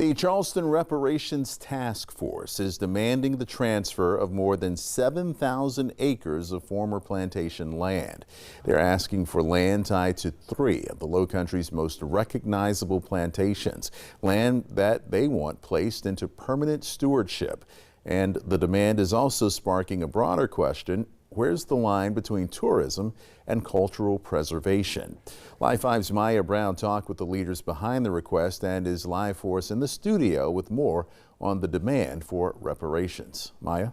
The Charleston Reparations Task Force is demanding the transfer of more than 7,000 acres of former plantation land. They're asking for land tied to 3 of the Lowcountry's most recognizable plantations, land that they want placed into permanent stewardship. And the demand is also sparking a broader question: where's the line between tourism and cultural preservation? Live 5's Maya Brown talked with the leaders behind the request and is live for us in the studio with more on the demand for reparations. Maya?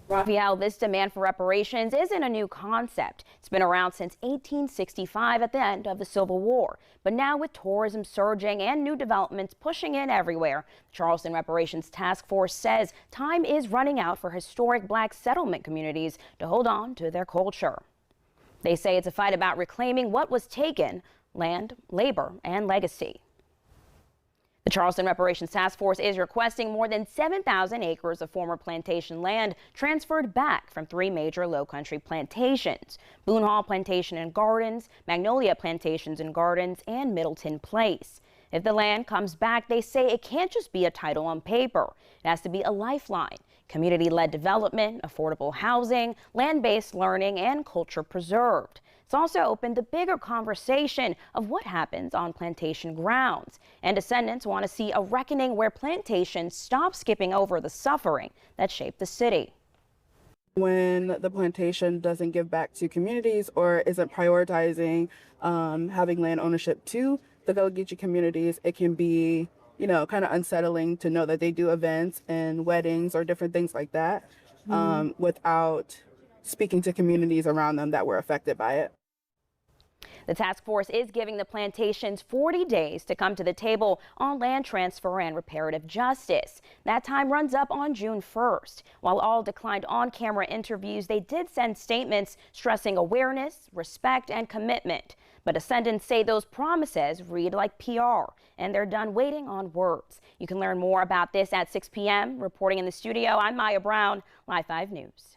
Raphael, this demand for reparations isn't a new concept. It's been around since 1865 at the end of the Civil War. But now with tourism surging and new developments pushing in everywhere, the Charleston Reparations Task Force says time is running out for historic Black settlement communities to hold on to their culture. They say it's a fight about reclaiming what was taken: land, labor, and legacy. The Charleston Reparations Task Force is requesting more than 7,000 acres of former plantation land transferred back from 3 major Lowcountry plantations: Boone Hall Plantation and Gardens, Magnolia Plantations and Gardens, and Middleton Place. If the land comes back, they say it can't just be a title on paper. It has to be a lifeline: community-led development, affordable housing, land-based learning, and culture preserved. It's also opened the bigger conversation of what happens on plantation grounds. And Descendants want to see a reckoning where plantations stop skipping over the suffering that shaped the city. When the plantation doesn't give back to communities or isn't prioritizing having land ownership to the Gullah Geechee communities, it can be, kind of unsettling to know that they do events and weddings or different things like that without speaking to communities around them that were affected by it. The task force is giving the plantations 40 days to come to the table on land transfer and reparative justice. That time runs up on June 1st. While all declined on-camera interviews, they did send statements stressing awareness, respect, and commitment. But Descendants say those promises read like PR, and they're done waiting on words. You can learn more about this at 6 p.m. Reporting in the studio, I'm Maya Brown, Live 5 News.